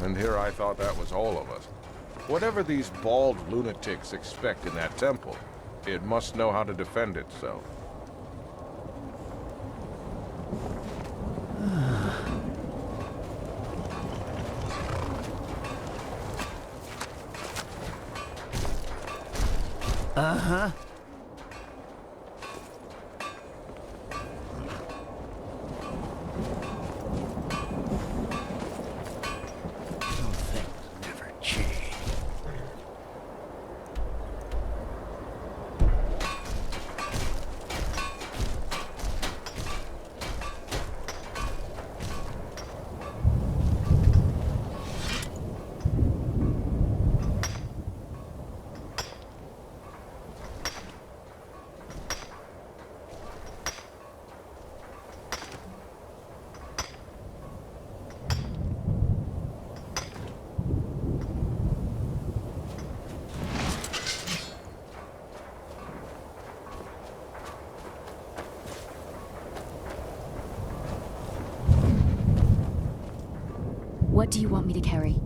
And here I thought that was all of us. Whatever these bald lunatics expect in that temple, it must know how to defend itself. Uh-huh. Some things never change. What do you want me to carry?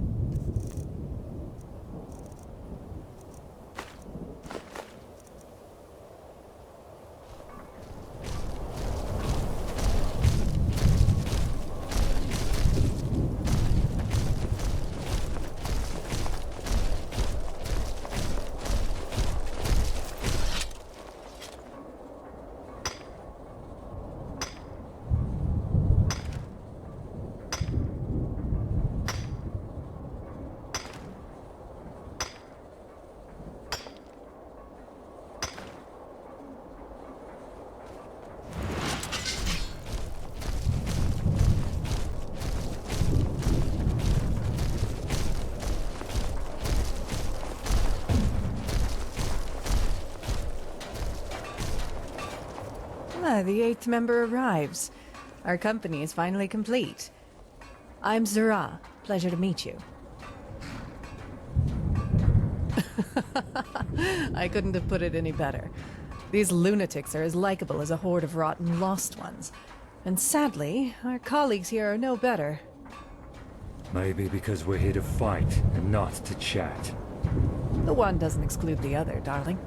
The 8th member arrives. Our company is finally complete. I'm Zara. Pleasure to meet you. I couldn't have put it any better. These lunatics are as likable as a horde of rotten lost ones. And sadly, our colleagues here are no better. Maybe because we're here to fight and not to chat. The one doesn't exclude the other, darling.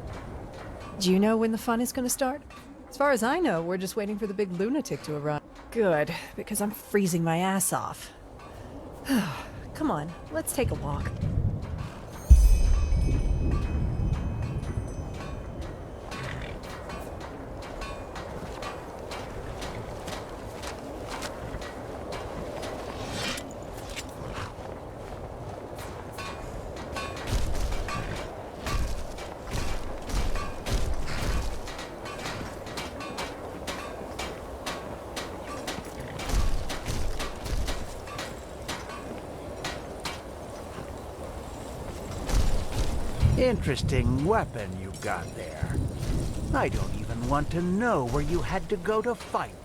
Do you know when the fun is going to start? As far as I know, we're just waiting for the big lunatic to arrive. Good, because I'm freezing my ass off. Come on, let's take a walk. Interesting weapon you got there. I don't even want to know where you had to go to find it.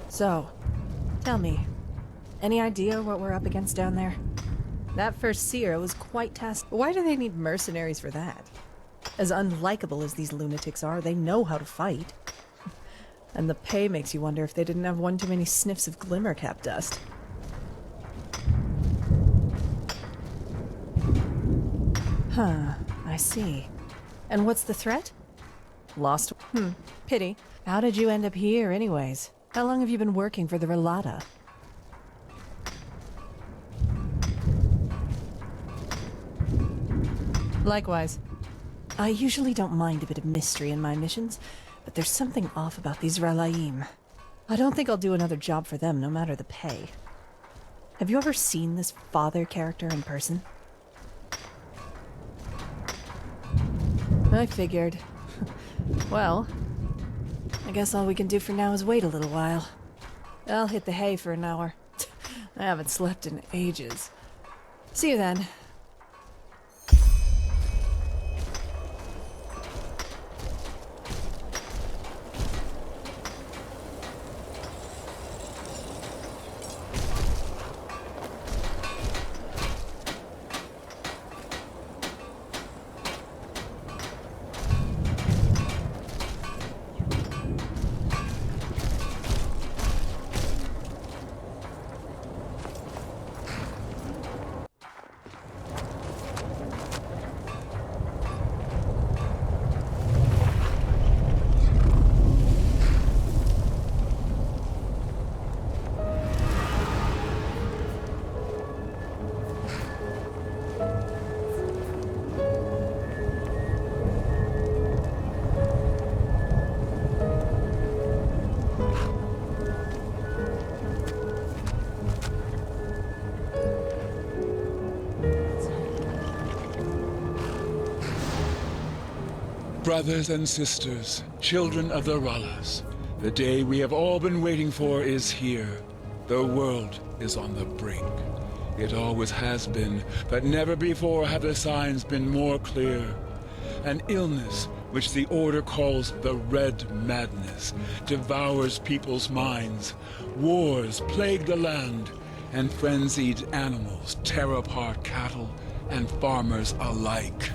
So, tell me, any idea what we're up against down there? That first seer was quite Why do they need mercenaries for that? As unlikable as these lunatics are, they know how to fight. And the pay makes you wonder if they didn't have one too many sniffs of glimmercap dust. Huh, I see. And what's the threat? Lost? Pity. How did you end up here anyways? How long have you been working for the Relata? Likewise. I usually don't mind a bit of mystery in my missions, but there's something off about these Relaim. I don't think I'll do another job for them, no matter the pay. Have you ever seen this father character in person? I figured. Well, I guess all we can do for now is wait a little while. I'll hit the hay for an hour. I haven't slept in ages. See you then. Brothers and sisters, children of the Rallas, the day we have all been waiting for is here. The world is on the brink. It always has been, but never before have the signs been more clear. An illness, which the Order calls the Red Madness, devours people's minds. Wars plague the land, and frenzied animals tear apart cattle and farmers alike.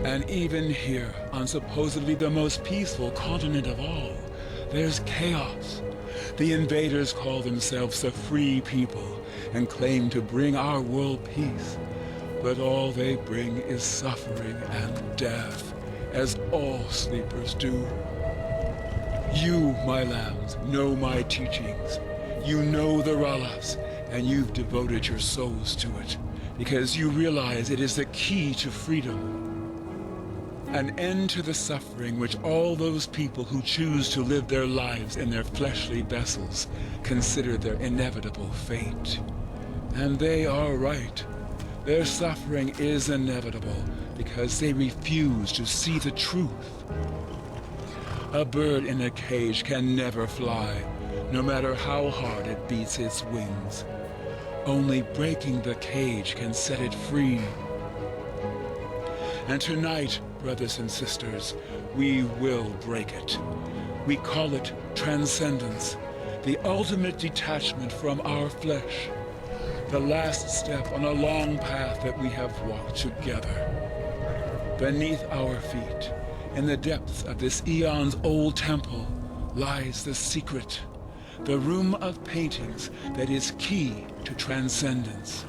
And even here, on supposedly the most peaceful continent of all, there's chaos. The invaders call themselves the Free People and claim to bring our world peace. But all they bring is suffering and death, as all sleepers do. You, my lambs, know my teachings. You know the Rallas, and you've devoted your souls to it, because you realize it is the key to freedom. An end to the suffering which all those people who choose to live their lives in their fleshly vessels consider their inevitable fate. And they are right. Their suffering is inevitable because they refuse to see the truth. A bird in a cage can never fly, no matter how hard it beats its wings. Only breaking the cage can set it free. And tonight, brothers and sisters, we will break it. We call it transcendence, the ultimate detachment from our flesh, the last step on a long path that we have walked together. Beneath our feet, in the depths of this eons-old temple, lies the secret, the room of paintings that is key to transcendence.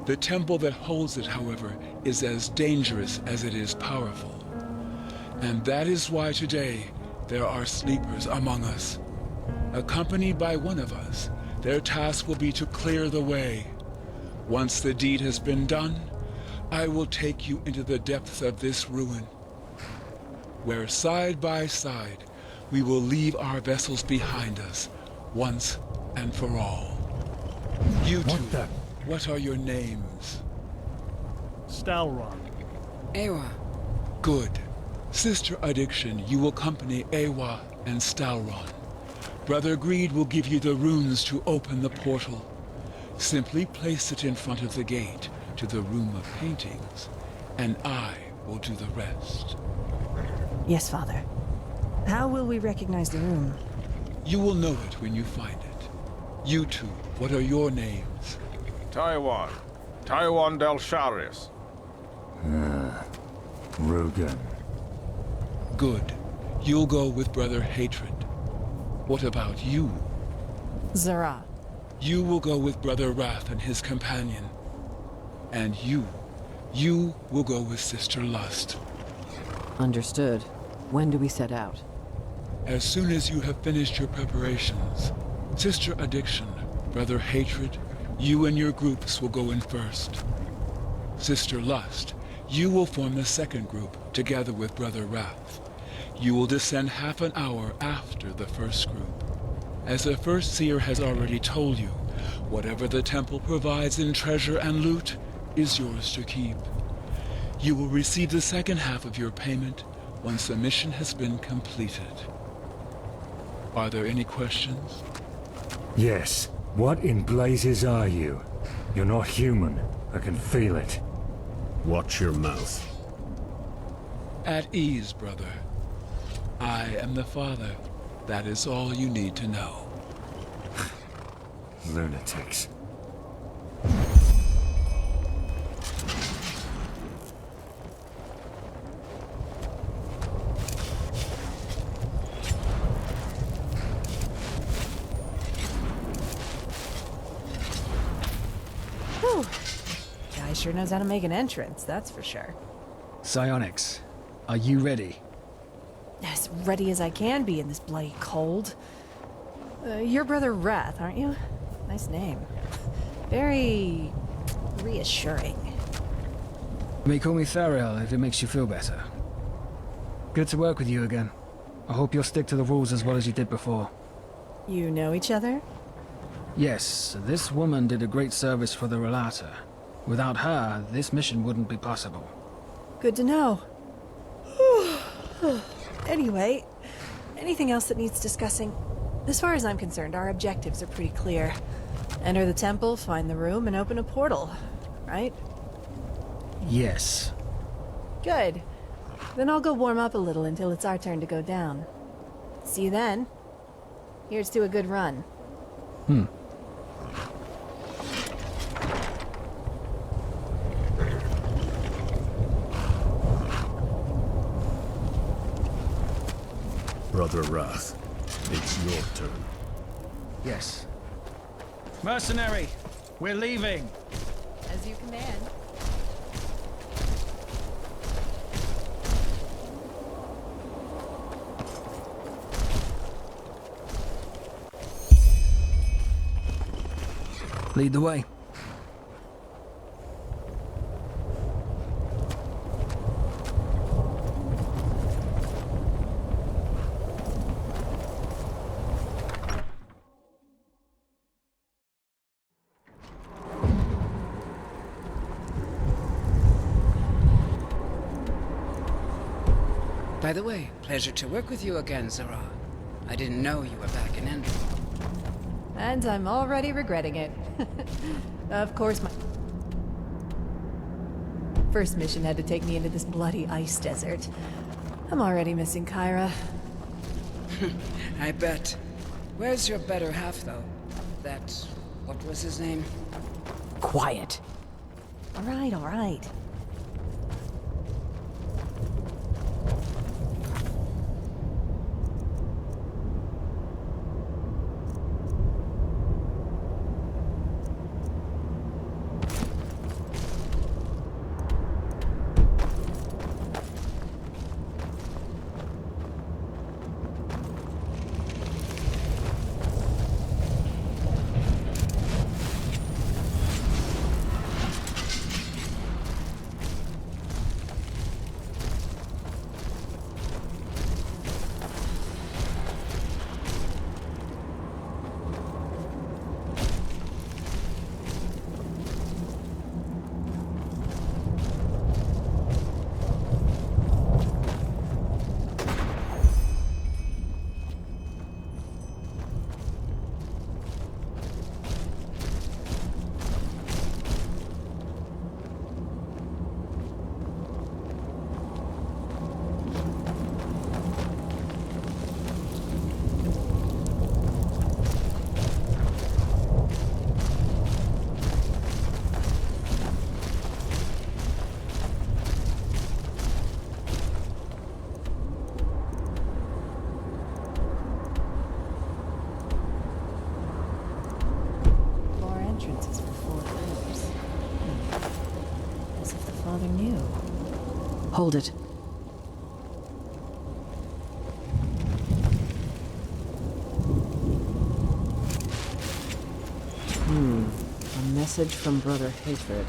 The temple that holds it, however, is as dangerous as it is powerful. And that is why today there are sleepers among us. Accompanied by one of us, their task will be to clear the way. Once the deed has been done, I will take you into the depths of this ruin, where side by side we will leave our vessels behind us, once and for all. You two, what are your names? Stalron. Ewa. Good. Sister Addiction, you will accompany Ewa and Stalron. Brother Greed will give you the runes to open the portal. Simply place it in front of the gate to the room of paintings, and I will do the rest. Yes, Father. How will we recognize the room? You will know it when you find it. You two, what are your names? Taiwan. Taiwan del Charis. Rugen. Good. You'll go with Brother Hatred. What about you? Zara. You will go with Brother Wrath and his companion. And you will go with Sister Lust. Understood. When do we set out? As soon as you have finished your preparations, Sister Addiction, Brother Hatred, you and your groups will go in first. Sister Lust, you will form the second group together with Brother Wrath. You will descend half an hour after the first group. As the first seer has already told you, whatever the temple provides in treasure and loot is yours to keep. You will receive the second half of your payment once the mission has been completed. Are there any questions? Yes. What in blazes are you? You're not human. I can feel it. Watch your mouth. At ease, brother. I am the Father. That is all you need to know. Lunatics. Whew. Guy sure knows how to make an entrance, that's for sure. Psionics, are you ready? As ready as I can be in this bloody cold. You're Brother Wrath, aren't you? Nice name. Very reassuring. You may call me Thariel if it makes you feel better. Good to work with you again. I hope you'll stick to the rules as well as you did before. You know each other? Yes, this woman did a great service for the Relata. Without her, this mission wouldn't be possible. Good to know. Anyway, anything else that needs discussing? As far as I'm concerned, our objectives are pretty clear. Enter the temple, find the room, and open a portal, right? Yes. Good. Then I'll go warm up a little until it's our turn to go down. See you then. Here's to a good run. Brother Wrath, it's your turn. Yes. Mercenary! We're leaving! As you command. Lead the way. By the way, pleasure to work with you again, Zara. I didn't know you were back in Enderal. And I'm already regretting it. Of course, my first mission had to take me into this bloody ice desert. I'm already missing Kyra. I bet. Where's your better half, though? What was his name? Quiet. All right, all right. Hold it. A message from Brother Hatred.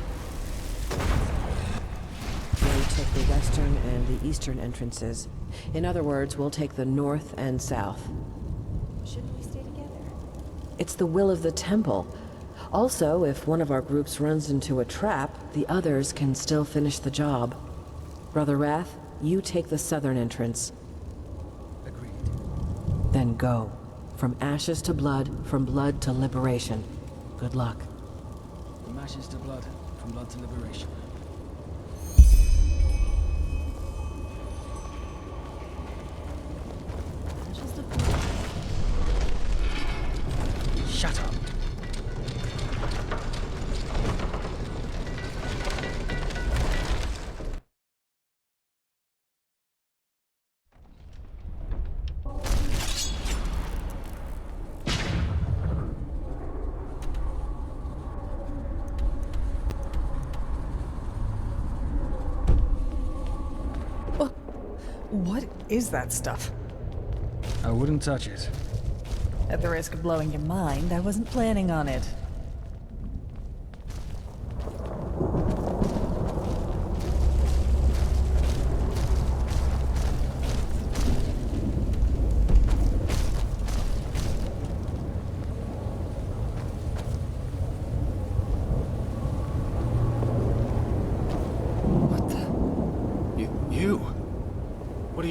We'll take the western and the eastern entrances. In other words, we'll take the north and south. Shouldn't we stay together? It's the will of the temple. Also, if one of our groups runs into a trap, the others can still finish the job. Brother Wrath, you take the southern entrance. Agreed. Then go. From ashes to blood, from blood to liberation. Good luck. From ashes to blood, from blood to liberation. Shut up. What is that stuff? I wouldn't touch it. At the risk of blowing your mind, I wasn't planning on it.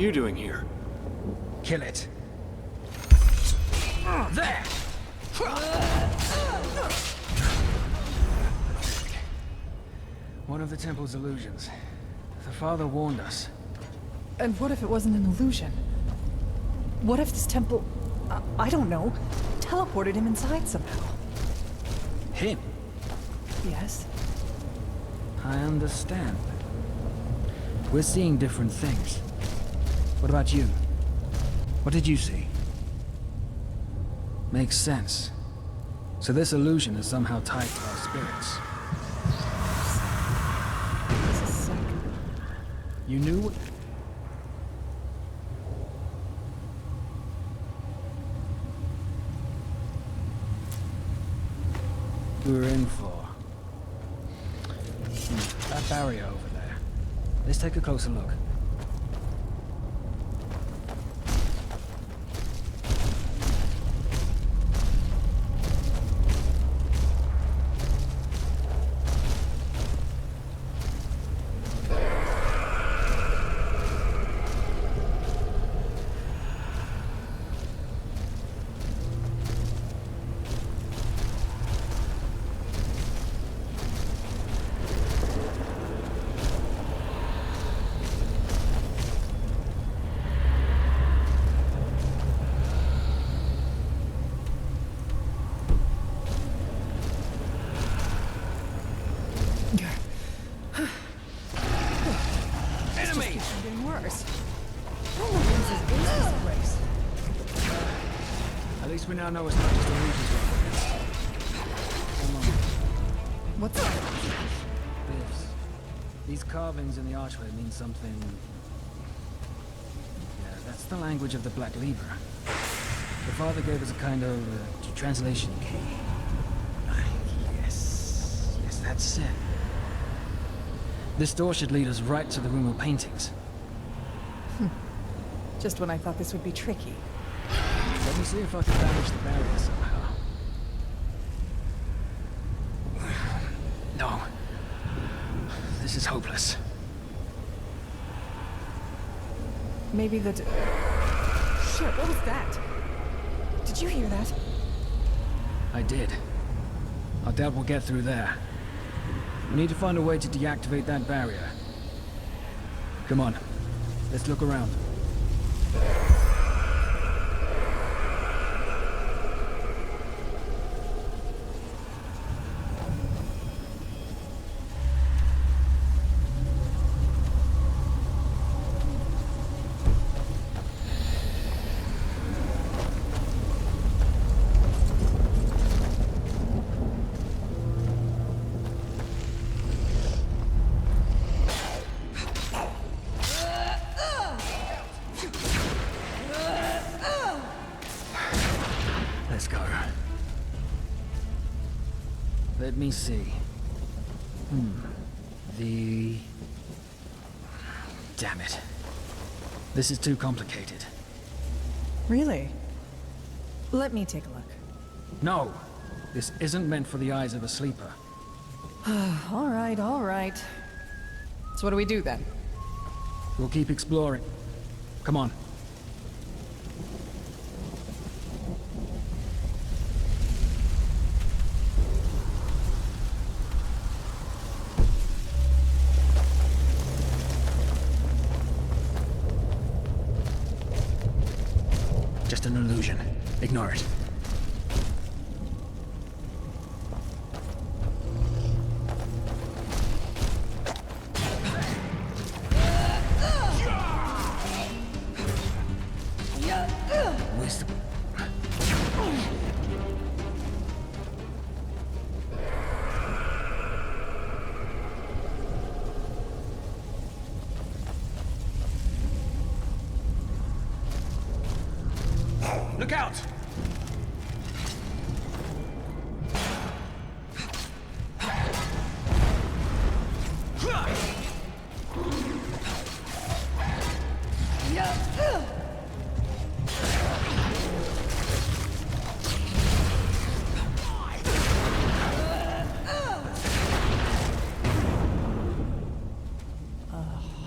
you doing here? Kill it. There! One of the temple's illusions. The father warned us. And what if it wasn't an illusion? What if this temple, I don't know, teleported him inside somehow? Him? Yes. I understand. We're seeing different things. What about you? What did you see? Makes sense. So this illusion is somehow tied to our spirits. This is sick. You knew? We were in for. That barrier over there. Let's take a closer look. At least we now know it's not just illusions we're up against. Come on. What's that? This. These carvings in the archway mean something... Yeah, that's the language of the Black Lever. The father gave us a kind of translation key. Yes, that's it. This door should lead us right to the room of paintings. Just when I thought this would be tricky. Let me see if I can damage the barrier somehow. No. This is hopeless. Maybe the... Shit, what was that? Did you hear that? I did. I doubt we'll get through there. We need to find a way to deactivate that barrier. Come on. Let's look around. Let's go. Let me see. Damn it. This is too complicated. Really? Let me take a look. No! This isn't meant for the eyes of a sleeper. All right, all right. So what do we do then? We'll keep exploring. Come on. Just an illusion. Ignore it. Where's the... Look out!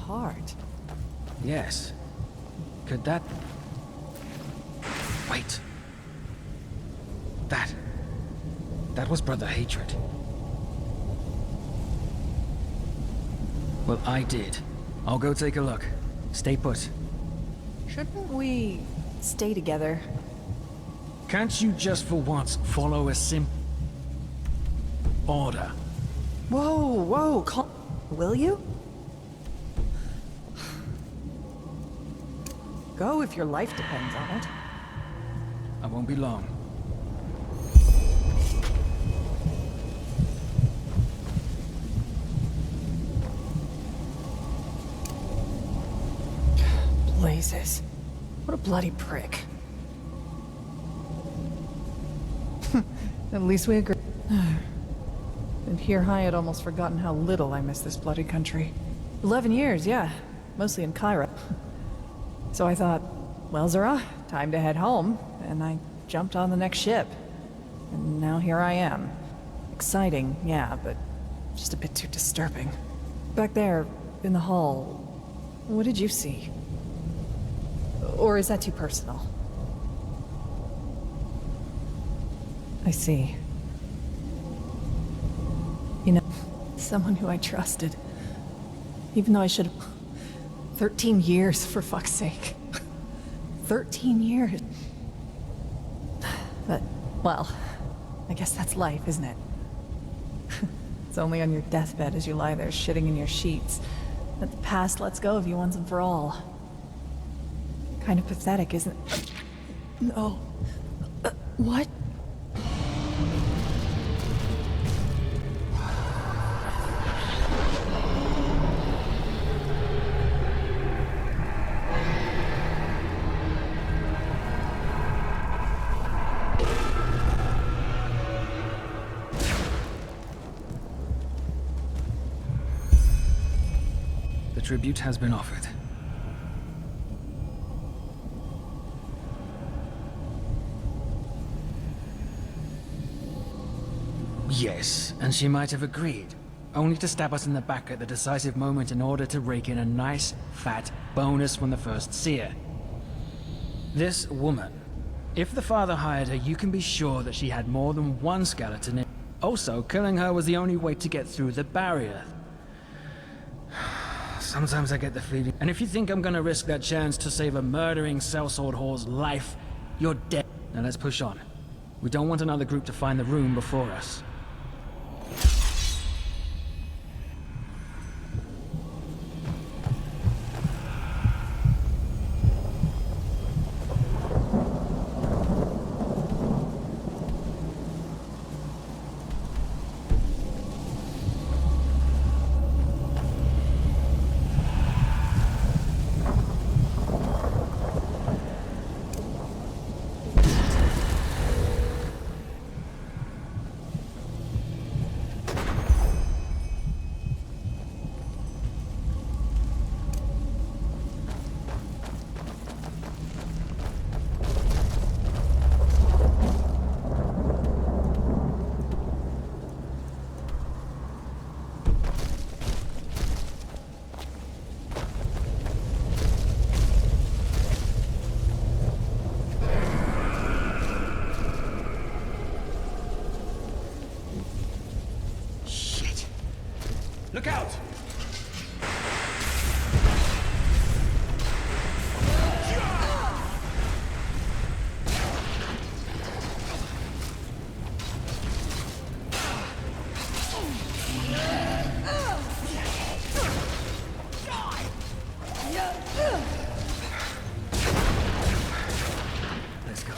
Heart. Yes. Could that... Wait. That was Brother Hatred. Well, I did. I'll go take a look. Stay put. Shouldn't we stay together? Can't you just for once follow a simple order? Whoa, will you? Go if your life depends on it. I won't be long. Blazes. What a bloody prick. At least we agree. And here I had almost forgotten how little I miss this bloody country. 11 years, yeah. Mostly in Cairo. So I thought, well, Zara, time to head home. And I jumped on the next ship. And now here I am. Exciting, yeah, but just a bit too disturbing. Back there, in the hall, what did you see? Or is that too personal? I see. You know, someone who I trusted. Even though I should have... 13 years, for fuck's sake. 13 years. But, well, I guess that's life, isn't it? It's only on your deathbed as you lie there shitting in your sheets that the past lets go of you once and for all. Kind of pathetic, isn't it? No. What? The tribute has been offered. Yes, and she might have agreed, only to stab us in the back at the decisive moment in order to rake in a nice, fat bonus from the first seer. This woman, if the father hired her, you can be sure that she had more than one skeleton in. Also, killing her was the only way to get through the barrier. Sometimes I get the feeling, and if you think I'm gonna risk that chance to save a murdering sellsword whore's life, you're dead. Now let's push on. We don't want another group to find the room before us. Look out! Let's go.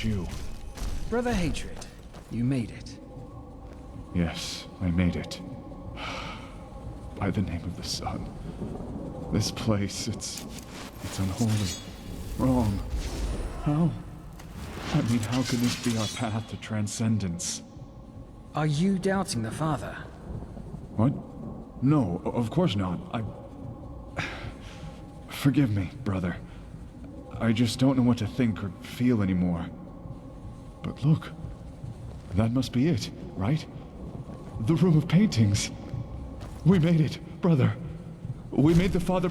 about you? Brother Hatred, you made it. Yes, I made it. By the name of the sun. This place, it's unholy. Wrong. How? I mean, how can this be our path to transcendence? Are you doubting the Father? What? No, of course not. Forgive me, brother. I just don't know what to think or feel anymore. But look, that must be it, right? The room of paintings. We made it, brother. We made the Father...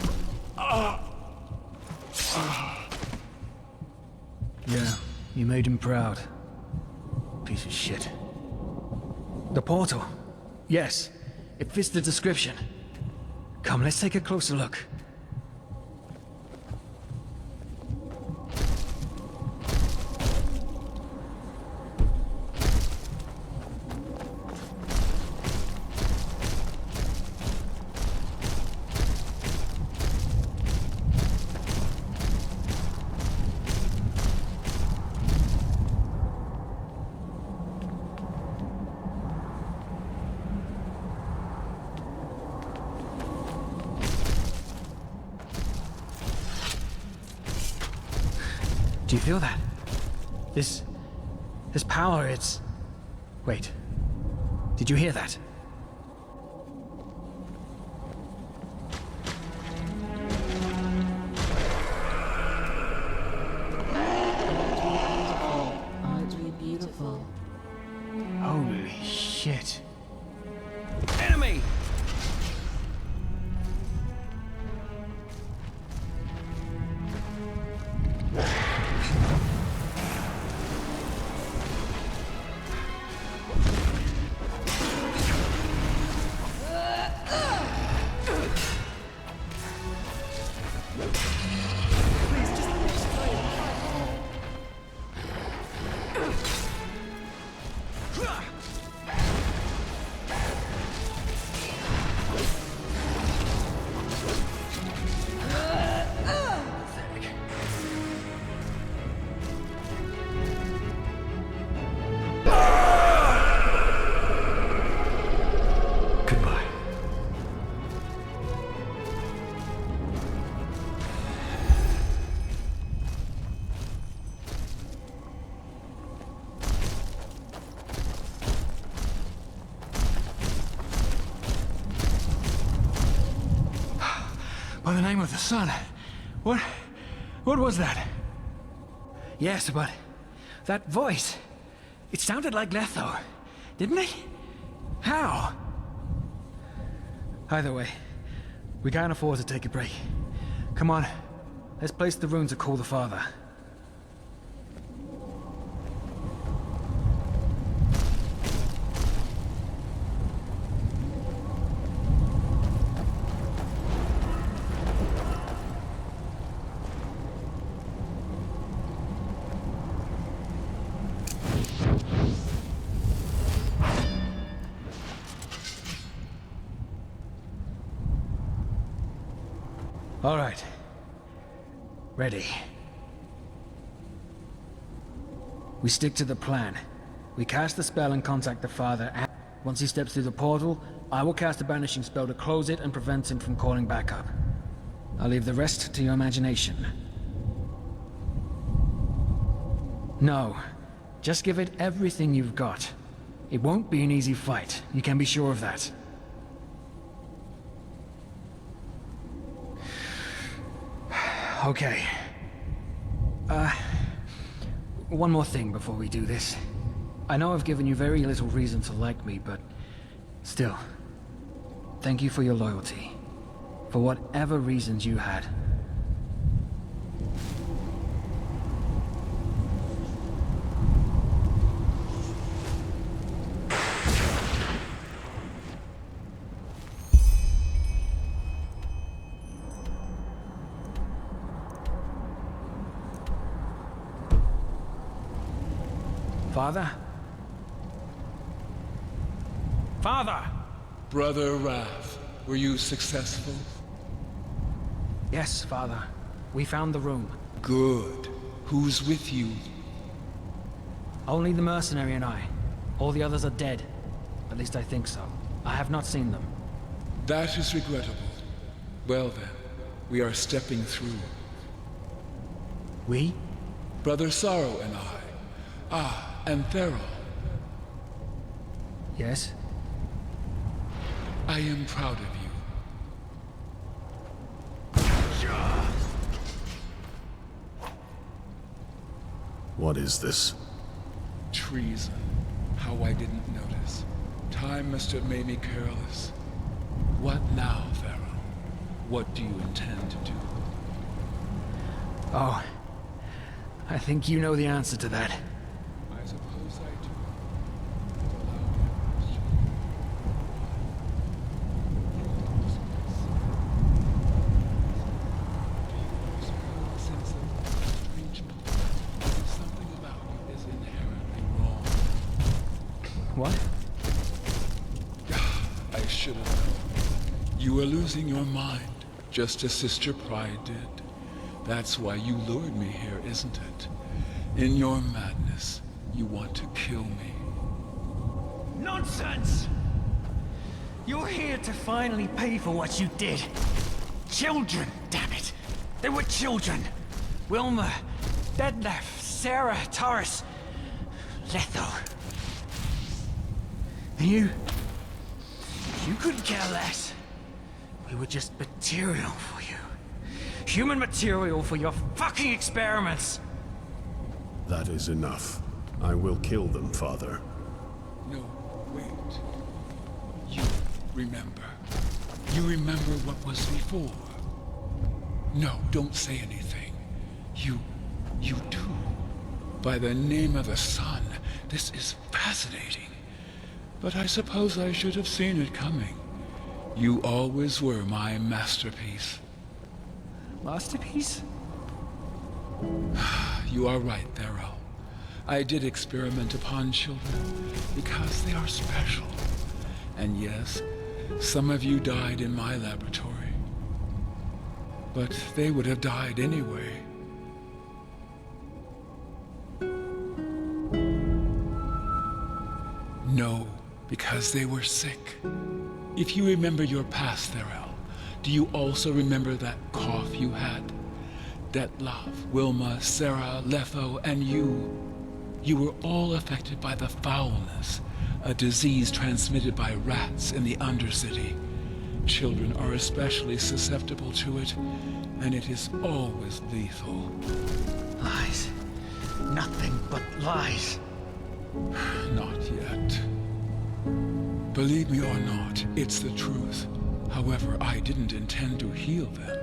Yeah, you made him proud. Piece of shit. The portal. Yes, it fits the description. Come, let's take a closer look. Do you feel that? This power, it's... Wait. Did you hear that? Oddly beautiful. Holy shit. Enemy! By the name of the sun. What was that? Yes, but that voice, it sounded like Letho, didn't it? How? Either way, we can't afford to take a break. Come on, let's place the rune to call the Father. All right. Ready. We stick to the plan. We cast the spell and contact the Father, and once he steps through the portal, I will cast a banishing spell to close it and prevent him from calling back up. I'll leave the rest to your imagination. No. Just give it everything you've got. It won't be an easy fight. You can be sure of that. Okay. One more thing before we do this. I know I've given you very little reason to like me, but still, thank you for your loyalty. For whatever reasons you had. Father? Father! Brother Wrath, were you successful? Yes, Father. We found the room. Good. Who's with you? Only the mercenary and I. All the others are dead. At least I think so. I have not seen them. That is regrettable. Well then, we are stepping through. We? Brother Sorrow and I. Ah, and Enderal. Yes? I am proud of you. What is this? Treason. How I didn't notice. Time must have made me careless. What now, Pharaoh? What do you intend to do? Oh. I think you know the answer to that. I suppose I do. Something about you is inherently wrong. What? I should have known. You were losing your mind, just as Sister Pride did. That's why you lured me here, isn't it? In your madness, you want to kill me. Nonsense! You're here to finally pay for what you did. Children, damn it! They were children! Wilma, Detlef, Sarah, Taurus, Letho. And you couldn't care less. We were just material for you. Human material for your fucking experiments! That is enough. I will kill them, Father. No, wait. You remember. You remember what was before. No, don't say anything. You do. By the name of the sun, this is fascinating. But I suppose I should have seen it coming. You always were my masterpiece. Masterpiece? You are right, Enderal. I did experiment upon children because they are special. And yes, some of you died in my laboratory. But they would have died anyway. No, because they were sick. If you remember your past, Enderal, do you also remember that cough you had? Detlef, Wilma, Sarah, Letho, and you. You were all affected by the foulness, a disease transmitted by rats in the Undercity. Children are especially susceptible to it, and it is always lethal. Lies. Nothing but lies. Not yet. Believe me or not, it's the truth. However, I didn't intend to heal them.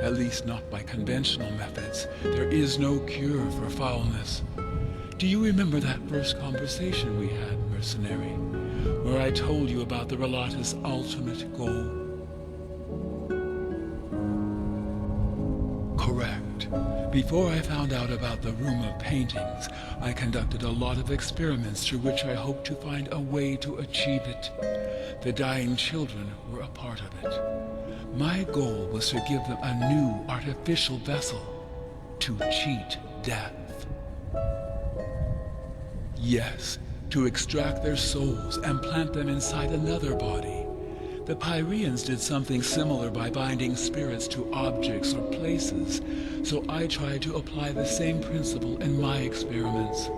At least not by conventional methods. There is no cure for foulness. Do you remember that first conversation we had, mercenary? Where I told you about the Relata's ultimate goal? Correct. Before I found out about the room of paintings, I conducted a lot of experiments through which I hoped to find a way to achieve it. The dying children were a part of it. My goal was to give them a new artificial vessel to cheat death. Yes, to extract their souls and plant them inside another body. The Pyreans did something similar by binding spirits to objects or places, so I tried to apply the same principle in my experiments.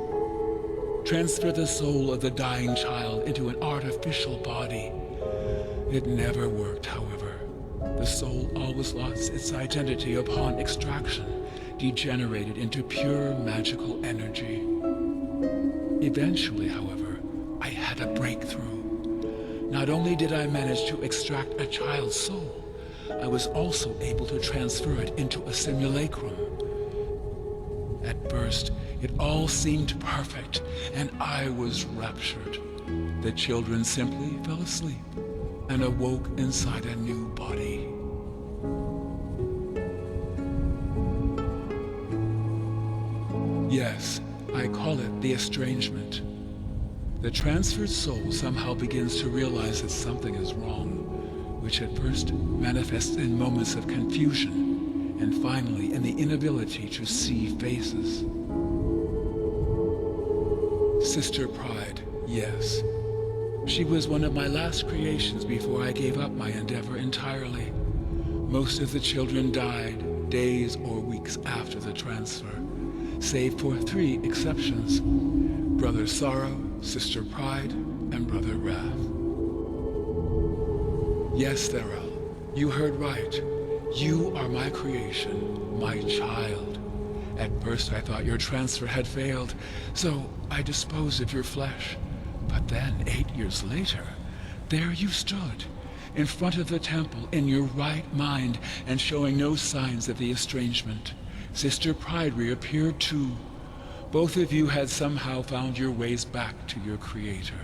Transfer the soul of the dying child into an artificial body. It never worked, however. The soul always lost its identity upon extraction, degenerated into pure magical energy. Eventually, however, I had a breakthrough. Not only did I manage to extract a child's soul, I was also able to transfer it into a simulacrum. At first, it all seemed perfect, and I was raptured. The children simply fell asleep and awoke inside a new body. Yes, I call it the estrangement. The transferred soul somehow begins to realize that something is wrong, which at first manifests in moments of confusion, and finally in the inability to see faces. Sister Pride, yes. She was one of my last creations before I gave up my endeavor entirely. Most of the children died days or weeks after the transfer, save for 3 exceptions: Brother Sorrow, Sister Pride, and Brother Wrath. Yes, Theral, you heard right. You are my creation, my child. At first I thought your transfer had failed, so I disposed of your flesh. But then, 8 years later, there you stood, in front of the temple, in your right mind, and showing no signs of the estrangement. Sister Pride reappeared too. Both of you had somehow found your ways back to your creator.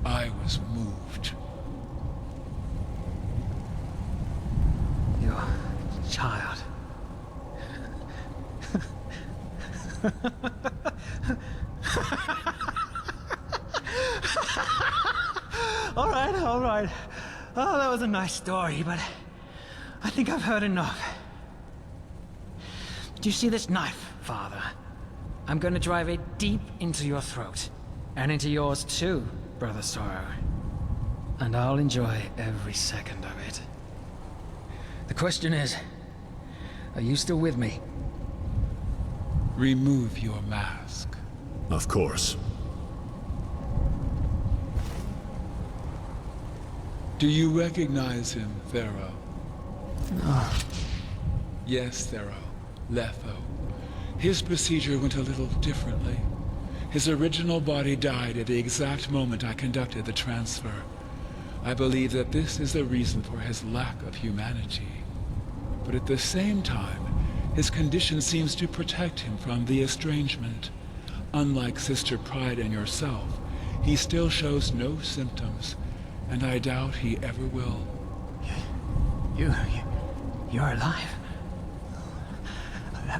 I was moved. Your child. All right. Oh, that was a nice story, but I think I've heard enough. Do you see this knife, Father? I'm gonna drive it deep into your throat. And into yours too, Brother Sorrow. And I'll enjoy every second of it. The question is, are you still with me? Remove your mask. Of course. Do you recognize him, Thero? No. Yes, Thero. Letho. His procedure went a little differently. His original body died at the exact moment I conducted the transfer. I believe that this is the reason for his lack of humanity. But at the same time, his condition seems to protect him from the estrangement. Unlike Sister Pride and yourself, he still shows no symptoms, and I doubt he ever will. You're alive?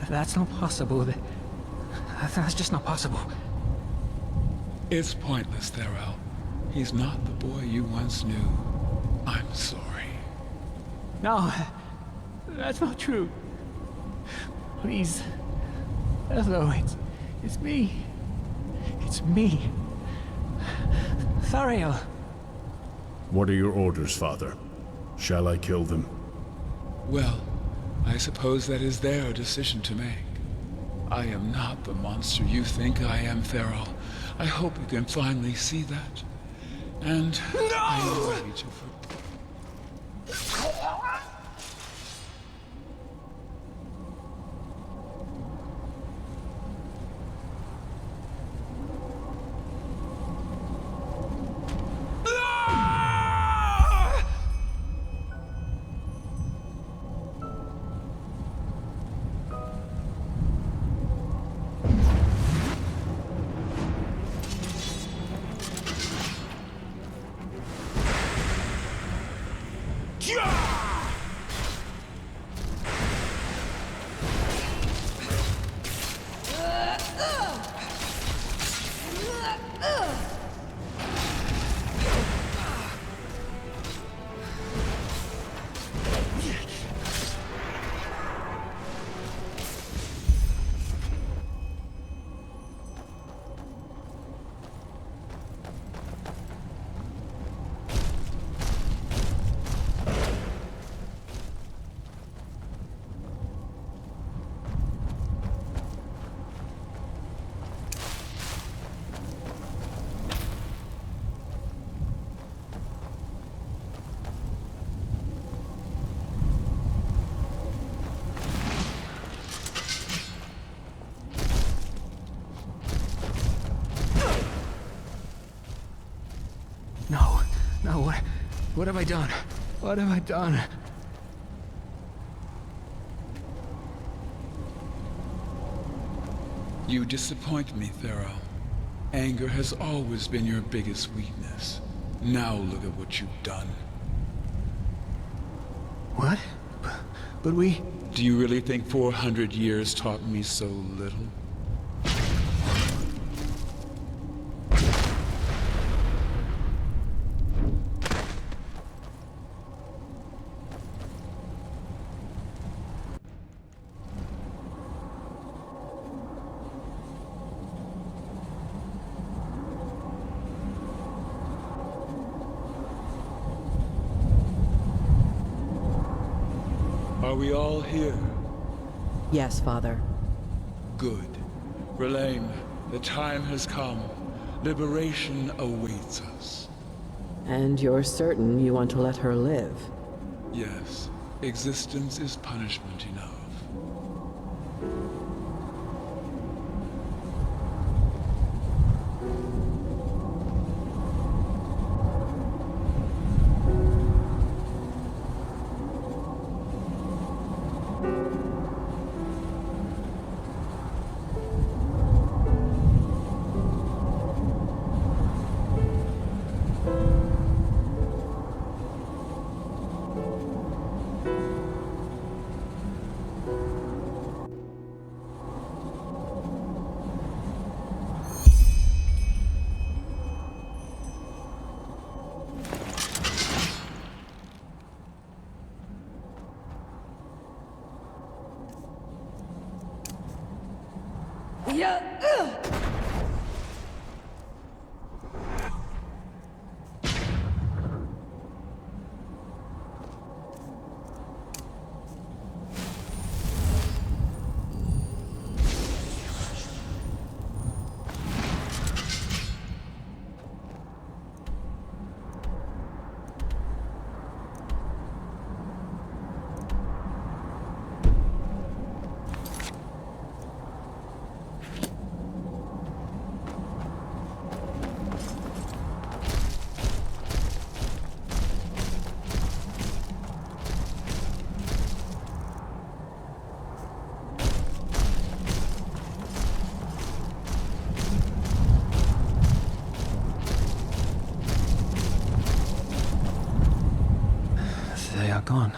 That's not possible. That's just not possible. It's pointless, Theral. He's not the boy you once knew. I'm sorry. No, that's not true. Please. Hello, it's me. It's me. Thariel. What are your orders, Father? Shall I kill them? Well, I suppose that is their decision to make. I am not the monster you think I am, Theral. I hope you can finally see that. And I am ready to No, what have I done? What have I done? You disappoint me, Thero. Anger has always been your biggest weakness. Now look at what you've done. What? But we... Do you really think 400 years taught me so little? Are we all here? Yes, Father. Good. Relaine, the time has come. Liberation awaits us. And you're certain you want to let her live? Yes. Existence is punishment enough. They are gone.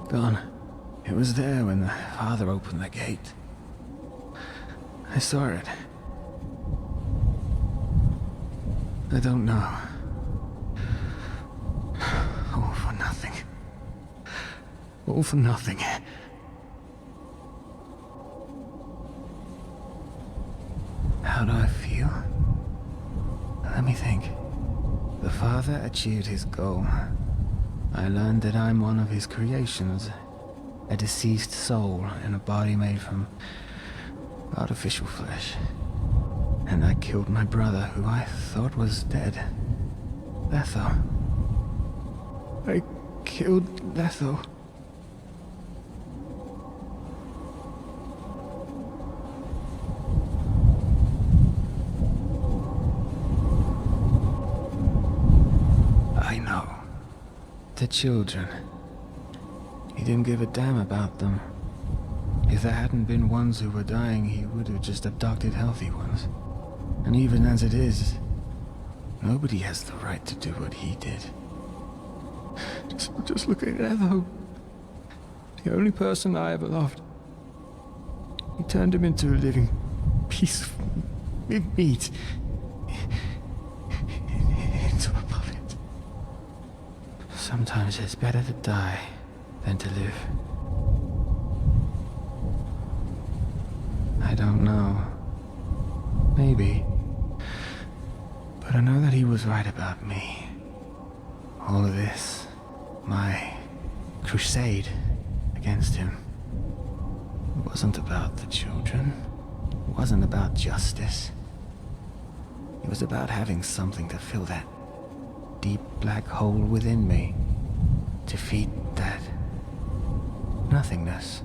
Gone. It was there when the father opened the gate. I saw it. I don't know. All for nothing. All for nothing. How do I feel? Let me think. The father achieved his goal. I learned that I'm one of his creations, a deceased soul in a body made from artificial flesh. And I killed my brother, who I thought was dead. Letho. I killed Letho. The children. He didn't give a damn about them. If there hadn't been ones who were dying, he would have just abducted healthy ones. And even as it is, nobody has the right to do what he did. Just look at Letho. The only person I ever loved. He turned him into a living piece of meat. Into a puppet. Sometimes it's better to die than to live. I don't know. Maybe. But I know that he was right about me. All of this, my crusade against him, it wasn't about the children. It wasn't about justice. It was about having something to fill that deep black hole within me. Defeat that nothingness.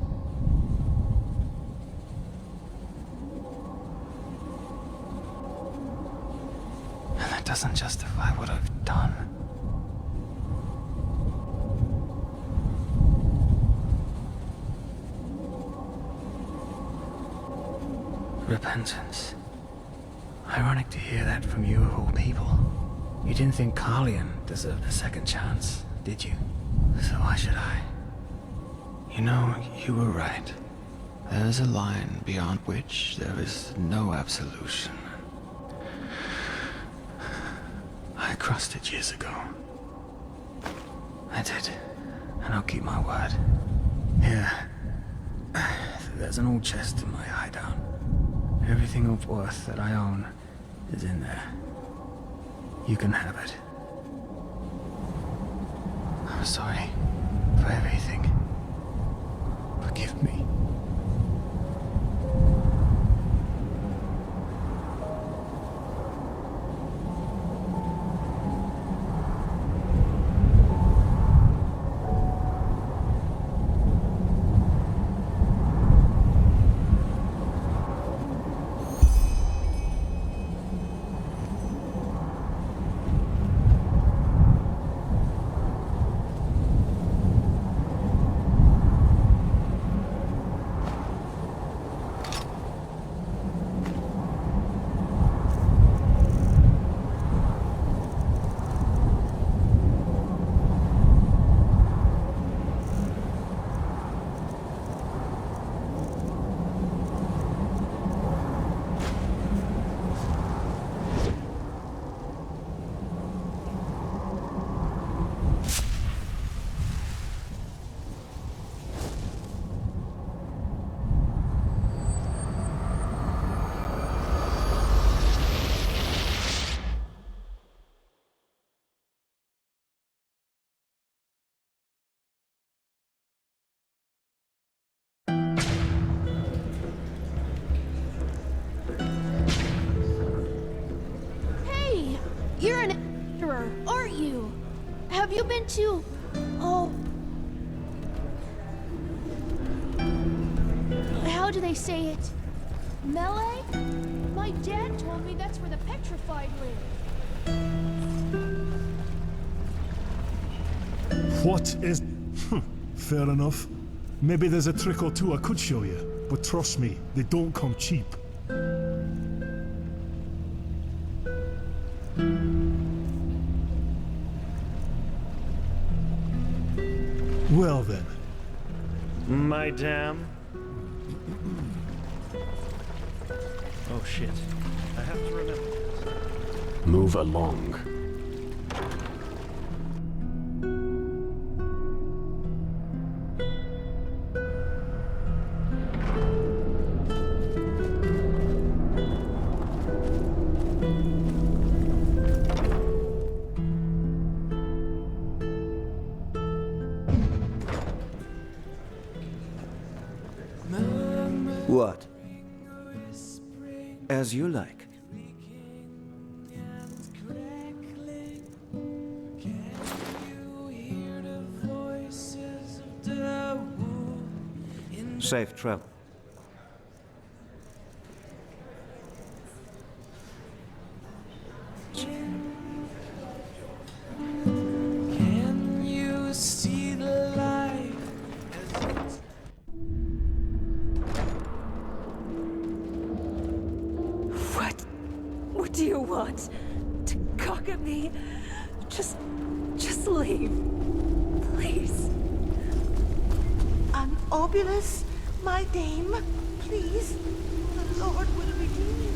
And that doesn't justify what I've done. Repentance. Ironic to hear that from you of all people. You didn't think Carlion deserved a second chance, did you? So why should I? You know, you were right. There is a line beyond which there is no absolution. I crossed it years ago. I did, and I'll keep my word. Here, there's an old chest in my hideout. Everything of worth that I own is in there. You can have it. I'm sorry. for everything. Forgive me. You're an Enderal, aren't you? Have you been to... Oh... How do they say it? Melee? My dad told me that's where the petrified live. What is... Fair enough. Maybe there's a trick or two I could show you, but trust me, they don't come cheap. Well then. Madame? Oh shit. I have to remember this. Move along. What? As you like. Safe travel. Can you see the light? What do you want? To cock at me? Just leave. Please. Obulus, my dame, please. The Lord will redeem you.